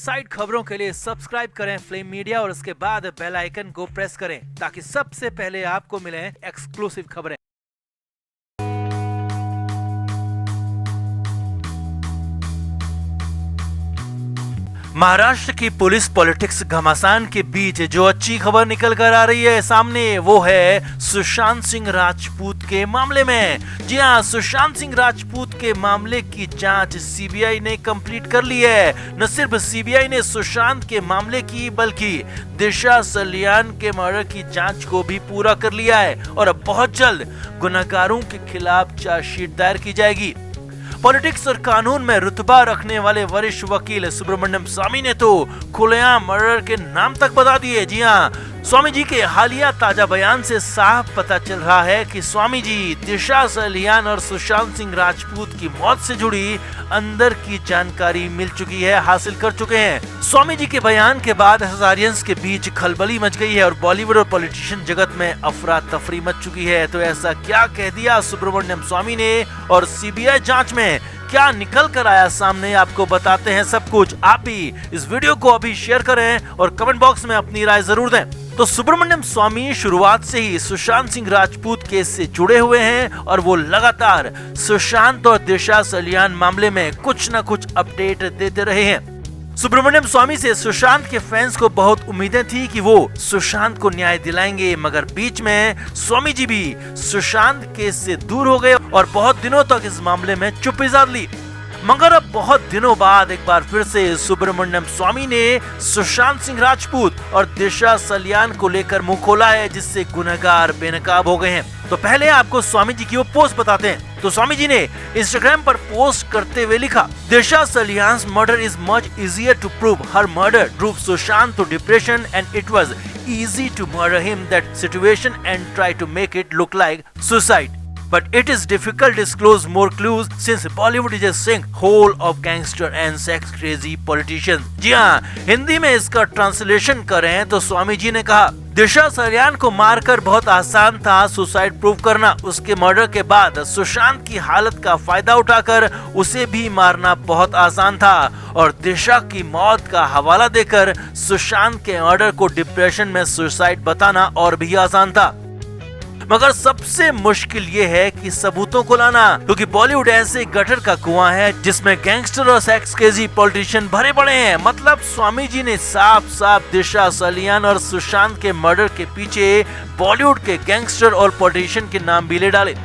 Inside खबरों के लिए सब्सक्राइब करें फ्लेम मीडिया और उसके बाद बेल आइकन को प्रेस करें ताकि सबसे पहले आपको मिले एक्सक्लूसिव खबरें। महाराष्ट्र की पुलिस पॉलिटिक्स घमासान के बीच जो अच्छी खबर निकल कर आ रही है सामने, वो है सुशांत सिंह राजपूत के मामले में। जी हां, सुशांत सिंह राजपूत के मामले की जांच सीबीआई ने कंप्लीट कर ली है। न सिर्फ सीबीआई ने सुशांत के मामले की बल्कि दिशा सलियान के मर्डर की जांच को भी पूरा कर लिया है और अब बहुत जल्द गुनहगारों के खिलाफ चार्जशीट दायर की जाएगी। पॉलिटिक्स और कानून में रुतबा रखने वाले वरिष्ठ वकील सुब्रमण्यम स्वामी ने तो खुलेआम मर्डर के नाम तक बता दिए। जी हां, स्वामी जी के हालिया ताजा बयान से साफ पता चल रहा है कि स्वामी जी दिशा सलियान और सुशांत सिंह राजपूत की मौत से जुड़ी अंदर की जानकारी मिल चुकी है, हासिल कर चुके हैं। स्वामी जी के बयान के बाद हजारियंस के बीच खलबली मच गई है और बॉलीवुड और पॉलिटिशियन जगत में अफरा तफरी मच चुकी है। तो ऐसा क्या कह दिया सुब्रमण्यम स्वामी ने और सीबीआई जांच में क्या निकल कर आया सामने, आपको बताते हैं सब कुछ। आप भी इस वीडियो को अभी शेयर करें और कमेंट बॉक्स में अपनी राय जरूर दें। तो सुब्रमण्यम स्वामी शुरुआत से ही सुशांत सिंह राजपूत केस से जुड़े हुए हैं और वो लगातार सुशांत और दिशा सलियान मामले में कुछ न कुछ अपडेट देते रहे हैं। सुब्रमण्यम स्वामी से सुशांत के फैंस को बहुत उम्मीदें थी कि वो सुशांत को न्याय दिलाएंगे, मगर बीच में स्वामी जी भी सुशांत केस से दूर हो गए और बहुत दिनों तक इस मामले में चुप्पी साध ली। मगर अब बहुत दिनों बाद एक बार फिर से सुब्रमण्यम स्वामी ने सुशांत सिंह राजपूत और दिशा सलियान को लेकर मुंह खोला है, जिससे गुनहगार बेनकाब हो गए हैं। तो पहले आपको स्वामी जी की वो पोस्ट बताते हैं। तो स्वामी जी ने इंस्टाग्राम पर पोस्ट करते हुए लिखा, Disha Salian's murder is much easier to prove her murder drove Sushant to depression and it was easy to murder him that situation and try to make it look like suicide. But it is difficult to disclose more clues since Bollywood is a sinkhole of gangster and sex crazy politicians. जी हाँ, हिंदी में इसका translation करें तो स्वामी जी ने कहा, दिशा सलियान को मारकर बहुत आसान था सुसाइड प्रूव करना। उसके मर्डर के बाद सुशांत की हालत का फायदा उठाकर उसे भी मारना बहुत आसान था और दिशा की मौत का हवाला देकर सुशांत के मर्डर को डिप्रेशन में सुसाइड बताना और भी आसान था। मगर सबसे मुश्किल ये है कि सबूतों को लाना, क्योंकि बॉलीवुड ऐसे गटर का कुआं है जिसमें गैंगस्टर और सेक्स क्रेजी पॉलिटिशियन भरे पड़े हैं। मतलब स्वामी जी ने साफ साफ दिशा सलियान और सुशांत के मर्डर के पीछे बॉलीवुड के गैंगस्टर और पॉलिटिशियन के नाम भी ले डाले।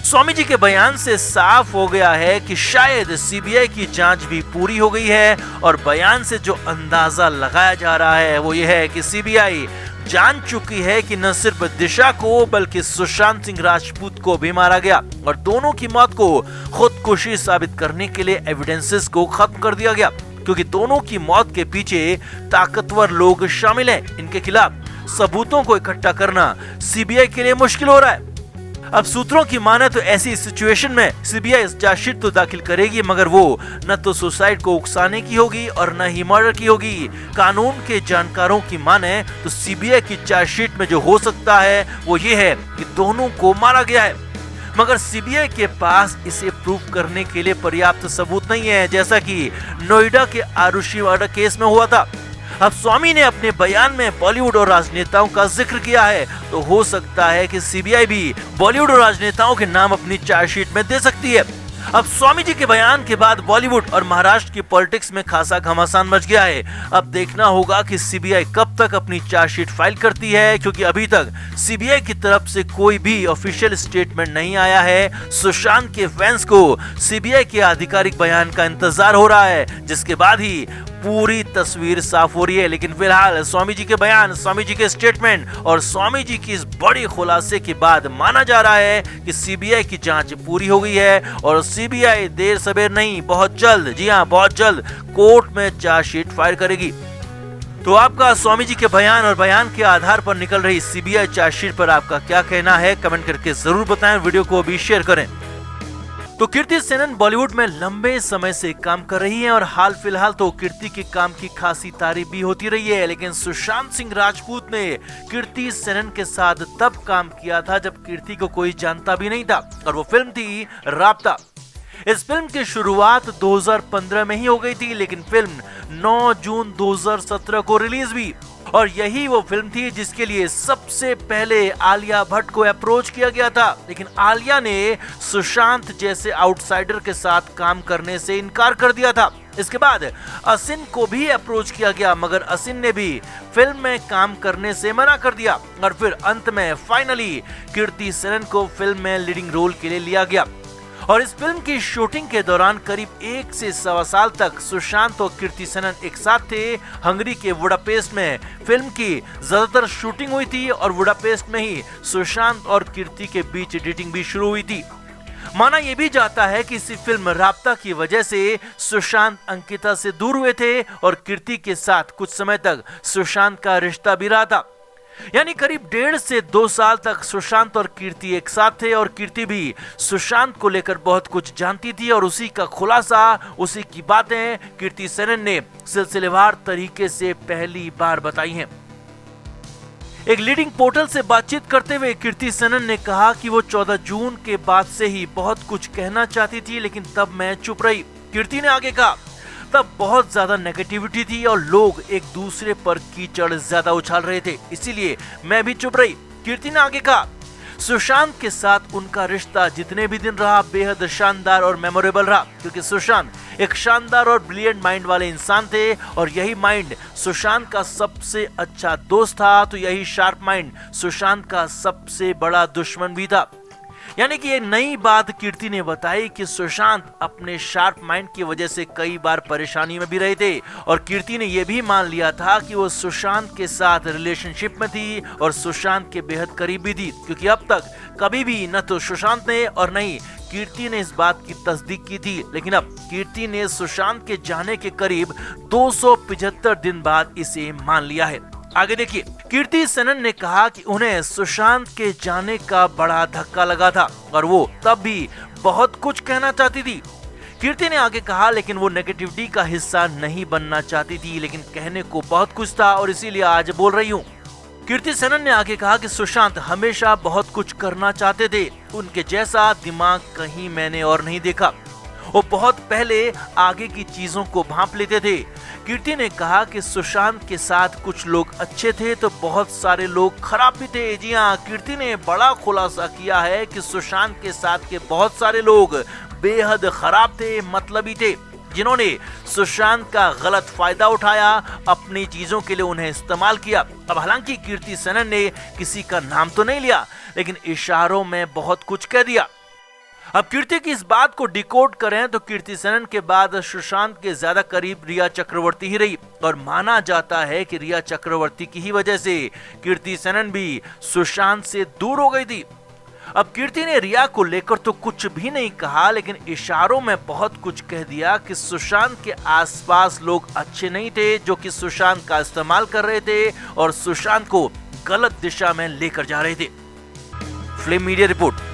स्वामी जी के बयान से साफ हो गया है कि शायद सीबीआई की जांच भी पूरी हो गई है और बयान से जो अंदाजा लगाया जा रहा है वो ये है कि सीबीआई जान चुकी है कि न सिर्फ दिशा को बल्कि सुशांत सिंह राजपूत को भी मारा गया और दोनों की मौत को खुदकुशी साबित करने के लिए एविडेंसेस को खत्म कर दिया गया, क्योंकि दोनों की मौत के पीछे ताकतवर लोग शामिल हैं। इनके खिलाफ सबूतों को इकट्ठा करना सीबीआई के लिए मुश्किल हो रहा है। अब सूत्रों की माने तो ऐसी सिचुएशन में सीबीआई चार्जशीट तो दाखिल करेगी, मगर वो न तो सुसाइड को उकसाने की होगी और न ही मर्डर की होगी। कानून के जानकारों की माने तो सीबीआई की चार्जशीट में जो हो सकता है वो ये है कि दोनों को मारा गया है, मगर सीबीआई के पास इसे प्रूव करने के लिए पर्याप्त सबूत नहीं है, जैसा कि नोएडा के आरुषि मर्डर केस में हुआ था। अब स्वामी ने अपने बयान में बॉलीवुड और राजनेताओं का जिक्र किया है, तो हो सकता है कि सीबीआई भी बॉलीवुड और राजनेताओं के नाम अपनी चार्जशीट में दे सकती है। अब स्वामी जी के बयान के बाद बॉलीवुड और महाराष्ट्र की पॉलिटिक्स में खासा घमासान मच गया है। अब देखना होगा कि सीबीआई कब तक अपनी चार्जशीट फाइल करती है, क्योंकि अभी तक सीबीआई की तरफ से कोई भी ऑफिशियल स्टेटमेंट नहीं आया है। सुशांत के फैंस को सीबीआई के आधिकारिक बयान का इंतजार हो रहा है, जिसके बाद ही पूरी तस्वीर साफ हो रही है। लेकिन फिलहाल स्वामी जी के बयान, स्वामी जी के स्टेटमेंट और स्वामी जी की इस बड़ी खुलासे के बाद माना जा रहा है कि सीबीआई की जांच पूरी हो गई है और सीबीआई देर सवेर नहीं, बहुत जल्द, जी हां बहुत जल्द कोर्ट में चार्जशीट फाइल करेगी। तो आपका स्वामी जी के बयान और बयान के आधार पर निकल रही सीबीआई चार्जशीट पर आपका क्या कहना है, कमेंट करके जरूर बताएं। वीडियो को भी शेयर करें। तो कीर्ति सेनन बॉलीवुड में लंबे समय से काम कर रही हैं और हाल फिलहाल तो कीर्ति के काम की खासी तारीफ भी होती रही है, लेकिन सुशांत सिंह राजपूत ने कीर्ति सेनन के साथ तब काम किया था जब कीर्ति को कोई जानता भी नहीं था और वो फिल्म थी राब्ता। इस फिल्म की शुरुआत 2015 में ही हो गई थी, लेकिन फिल्म 9 जून 2017 को रिलीज हुई और यही वो फिल्म थी जिसके लिए सबसे पहले आलिया भट्ट को अप्रोच किया गया था। लेकिन आलिया ने सुशांत जैसे आउटसाइडर के साथ काम करने से इनकार कर दिया था। इसके बाद असिन को भी अप्रोच किया गया, मगर असिन ने भी फिल्म में काम करने से मना कर दिया और फिर अंत में फाइनली कीर्ति सेनन को फिल्म में लीडिंग रोल के लिए लिया गया। और इस फिल्म की शूटिंग के दौरान करीब 1 से सवा साल तक सुशांत और कीर्ति सेनन एक साथ थे। हंगरी के बुडापेस्ट में फिल्म की ज्यादातर शूटिंग हुई थी और बुडापेस्ट में ही सुशांत और कीर्ति के बीच एडिटिंग भी शुरू हुई थी। माना यह भी जाता है कि इसी फिल्म राब्ता की वजह से सुशांत अंकिता से दूर हुए थे और कीर्ति के साथ कुछ समय तक सुशांत का रिश्ता भी रहा था। यानी करीब 1.5 से 2 साल तक सुशांत और कीर्ति एक साथ थे और कीर्ति भी सुशांत को लेकर बहुत कुछ जानती थी और उसी का खुलासा, उसी की बातें कीर्ति सेनन ने सिलसिलेवार तरीके से पहली बार बताई हैं। एक लीडिंग पोर्टल से बातचीत करते हुए कीर्ति सेनन ने कहा कि वो 14 जून के बाद से ही बहुत कुछ कहना चाहती थी, लेकिन तब मैं चुप रही। कीर्ति ने आगे कहा, तब बहुत ज्यादा नेगेटिविटी थी और लोग एक दूसरे पर कीचड़ ज्यादा उछाल रहे थे, इसीलिए मैं भी चुप रही। कीर्ति ने आगे कहा, सुशांत के साथ उनका रिश्ता जितने भी दिन रहा बेहद शानदार और मेमोरेबल रहा, क्योंकि सुशांत एक शानदार और ब्रिलियंट माइंड वाले इंसान थे और यही माइंड सुशांत का सबसे अच्छा दोस्त था, तो यही शार्प माइंड सुशांत का सबसे बड़ा दुश्मन भी था। यानी कि ये नई बात कीर्ति ने बताई कि सुशांत अपने शार्प माइंड की वजह से कई बार परेशानी में भी रहे थे और कीर्ति ने यह भी मान लिया था कि वो सुशांत के साथ रिलेशनशिप में थी और सुशांत के बेहद करीब भी थी, क्योंकि अब तक कभी भी न तो सुशांत ने और न ही कीर्ति ने इस बात की तस्दीक की थी। लेकिन अब कीर्ति ने सुशांत के जाने के करीब 275 दिन बाद इसे मान लिया है। आगे देखिए, कीर्ति सेनन ने कहा कि उन्हें सुशांत के जाने का बड़ा धक्का लगा था और वो तब भी बहुत कुछ कहना चाहती थी। कीर्ति ने आगे कहा, लेकिन वो नेगेटिविटी का हिस्सा नहीं बनना चाहती थी, लेकिन कहने को बहुत कुछ था और इसीलिए आज बोल रही हूँ। कीर्ति सेनन ने आगे कहा कि सुशांत हमेशा बहुत कुछ करना चाहते थे, उनके जैसा दिमाग कहीं मैंने और नहीं देखा। वो बहुत पहले आगे की चीजों को भांप लेते थे। कीर्ति ने कहा कि सुशांत के साथ कुछ लोग अच्छे थे तो बहुत सारे लोग खराब भी थे। जी हाँ, कीर्ति ने बड़ा खुलासा किया है कि सुशांत के साथ के बहुत सारे लोग बेहद खराब थे, मतलबी थे, जिन्होंने सुशांत का गलत फायदा उठाया, अपनी चीजों के लिए उन्हें इस्तेमाल किया। अब हालांकि कीर्ति सेनन ने किसी का नाम तो नहीं लिया, लेकिन इशारों में बहुत कुछ कह दिया। अब कीर्ति की इस बात को डिकोड करें तो कीर्ति सेनन के बाद सुशांत के ज्यादा करीब रिया चक्रवर्ती ही रही और माना जाता है कि रिया चक्रवर्ती की ही वजह से कीर्ति सेनन भी सुशांत से दूर हो गई थी। अब कीर्ति ने रिया को लेकर तो कुछ भी नहीं कहा, लेकिन इशारों में बहुत कुछ कह दिया कि सुशांत के आसपास लोग अच्छे नहीं थे जो कि सुशांत का इस्तेमाल कर रहे थे और सुशांत को गलत दिशा में लेकर जा रहे थे। Film media report.